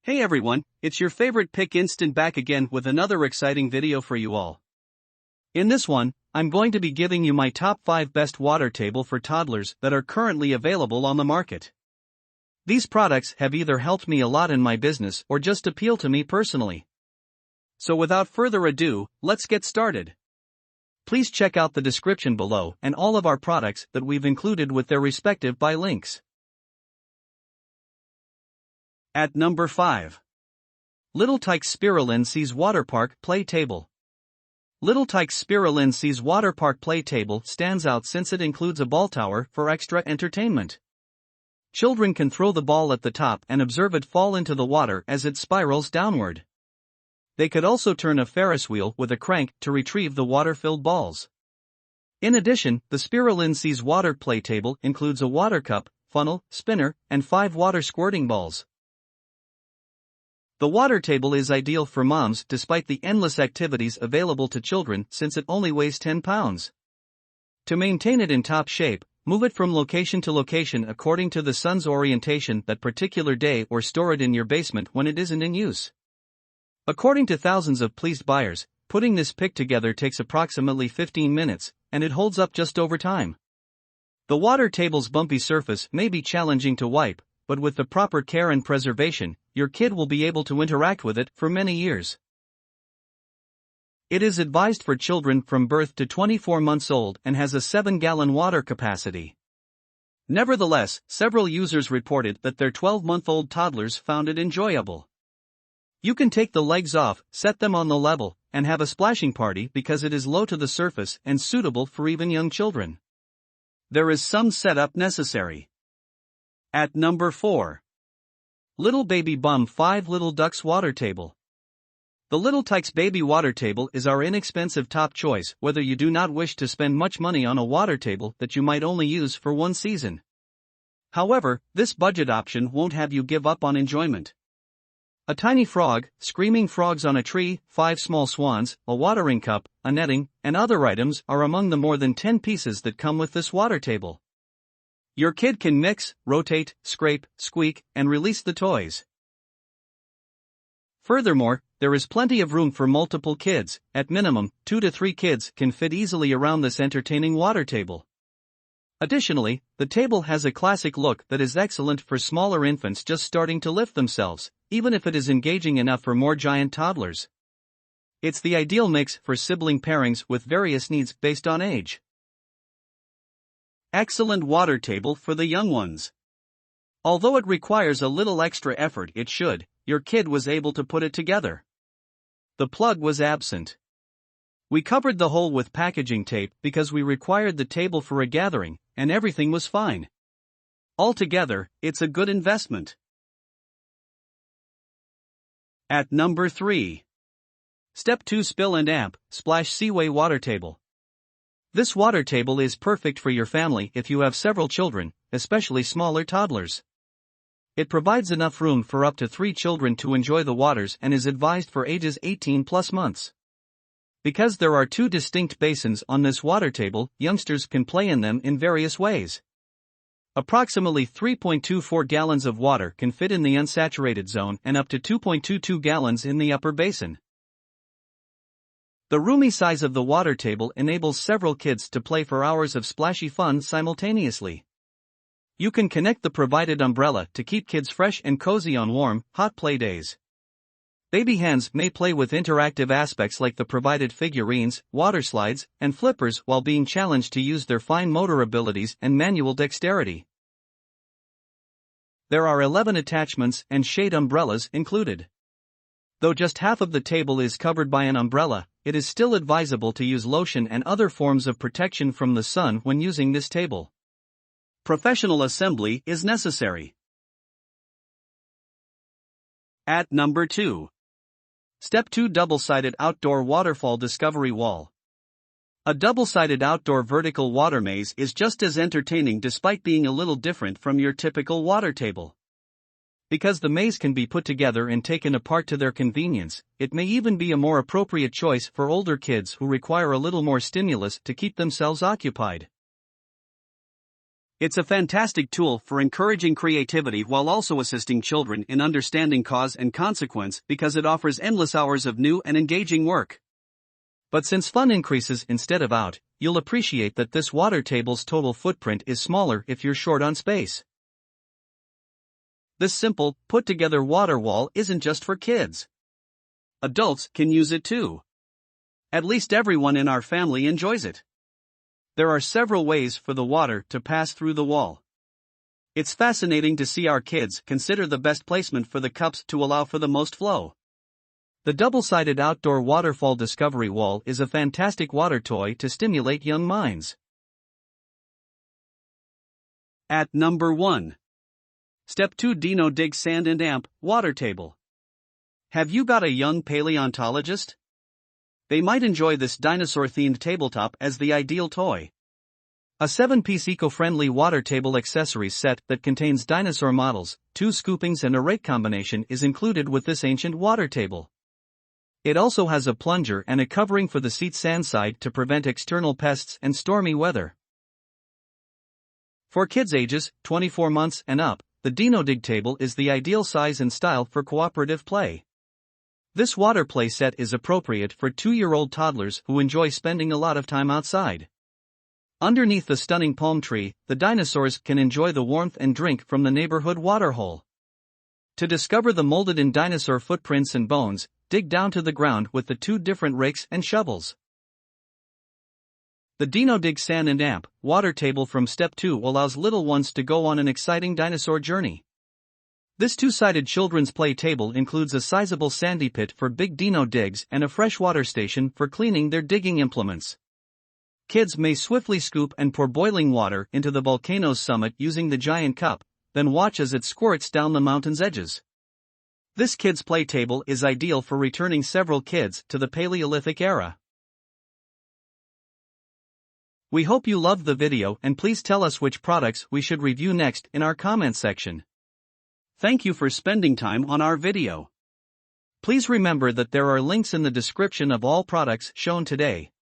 Hey everyone, it's your favorite Pick Instant back again with another exciting video for you all. In this one, I'm going to be giving you my top 5 best water table for toddlers that are currently available on the market. These products have either helped me a lot in my business or just appeal to me personally. So without further ado, let's get started. Please check out the description below and all of our products that we've included with their respective buy links. At number 5. Little Tikes Spirulina Seas Water Park Play Table. Little Tikes Spirulina Seas Water Park Play Table stands out since it includes a ball tower for extra entertainment. Children can throw the ball at the top and observe it fall into the water as it spirals downward. They could also turn a Ferris wheel with a crank to retrieve the water-filled balls. In addition, the Spirulina Seas Water Play Table includes a water cup, funnel, spinner, and 5 water squirting balls. The water table is ideal for moms despite the endless activities available to children since it only weighs 10 pounds. To maintain it in top shape, move it from location to location according to the sun's orientation that particular day or store it in your basement when it isn't in use. According to thousands of pleased buyers, putting this pick together takes approximately 15 minutes, and it holds up just over time. The water table's bumpy surface may be challenging to wipe, but with the proper care and preservation, your kid will be able to interact with it for many years. It is advised for children from birth to 24 months old and has a 7-gallon water capacity. Nevertheless, several users reported that their 12-month-old toddlers found it enjoyable. You can take the legs off, set them on the level, and have a splashing party because it is low to the surface and suitable for even young children. There is some setup necessary. At number 4. Little Baby Bum 5 Little Ducks Water Table. The Little Tikes Baby Water Table is our inexpensive top choice whether you do not wish to spend much money on a water table that you might only use for one season. However, this budget option won't have you give up on enjoyment. A tiny frog, screaming frogs on a tree, 5 small swans, a watering cup, a netting, and other items are among the more than 10 pieces that come with this water table. Your kid can mix, rotate, scrape, squeak, and release the toys. Furthermore, there is plenty of room for multiple kids. At minimum, 2 to 3 kids can fit easily around this entertaining water table. Additionally, the table has a classic look that is excellent for smaller infants just starting to lift themselves, even if it is engaging enough for more giant toddlers. It's the ideal mix for sibling pairings with various needs based on age. Excellent water table for the young ones. Although it requires a little extra effort, your kid was able to put it together. The plug was absent. We covered the hole with packaging tape because we required the table for a gathering, and everything was fine. Altogether, it's a good investment. At number 3. Step 2 Spill and Amp Splash Seaway Water Table. This water table is perfect for your family if you have several children, especially smaller toddlers. It provides enough room for up to 3 children to enjoy the waters and is advised for ages 18 plus months. Because there are 2 distinct basins on this water table, youngsters can play in them in various ways. Approximately 3.24 gallons of water can fit in the unsaturated zone and up to 2.22 gallons in the upper basin. The roomy size of the water table enables several kids to play for hours of splashy fun simultaneously. You can connect the provided umbrella to keep kids fresh and cozy on warm, hot play days. Baby hands may play with interactive aspects like the provided figurines, water slides, and flippers while being challenged to use their fine motor abilities and manual dexterity. There are 11 attachments and shade umbrellas included. Though just half of the table is covered by an umbrella, it is still advisable to use lotion and other forms of protection from the sun when using this table. Professional assembly is necessary. At number 2. Step 2 Double-Sided Outdoor Waterfall Discovery Wall. A double-sided outdoor vertical water maze is just as entertaining despite being a little different from your typical water table. Because the maze can be put together and taken apart to their convenience, it may even be a more appropriate choice for older kids who require a little more stimulus to keep themselves occupied. It's a fantastic tool for encouraging creativity while also assisting children in understanding cause and consequence because it offers endless hours of new and engaging work. But since fun increases instead of out, you'll appreciate that this water table's total footprint is smaller if you're short on space. This simple, put-together water wall isn't just for kids. Adults can use it too. At least everyone in our family enjoys it. There are several ways for the water to pass through the wall. It's fascinating to see our kids consider the best placement for the cups to allow for the most flow. The double-sided outdoor waterfall discovery wall is a fantastic water toy to stimulate young minds. At number 1. Step 2 Dino Dig Sand and Amp Water Table. Have you got a young paleontologist? They might enjoy this dinosaur-themed tabletop as the ideal toy. A 7-piece eco-friendly water table accessories set that contains dinosaur models, 2 scoopings and a rake combination is included with this ancient water table. It also has a plunger and a covering for the seat sand side to prevent external pests and stormy weather. For kids ages 24 months and up, the Dino Dig table is the ideal size and style for cooperative play. This water play set is appropriate for 2-year-old toddlers who enjoy spending a lot of time outside. Underneath the stunning palm tree, the dinosaurs can enjoy the warmth and drink from the neighborhood water hole. To discover the molded-in dinosaur footprints and bones, dig down to the ground with the 2 different rakes and shovels. The Dino Dig Sand and Amp water table from Step 2 allows little ones to go on an exciting dinosaur journey. This 2-sided children's play table includes a sizable sandy pit for big dino digs and a freshwater station for cleaning their digging implements. Kids may swiftly scoop and pour boiling water into the volcano's summit using the giant cup, then watch as it squirts down the mountain's edges. This kids' play table is ideal for returning several kids to the Paleolithic era. We hope you loved the video and please tell us which products we should review next in our comments section. Thank you for spending time on our video. Please remember that there are links in the description of all products shown today.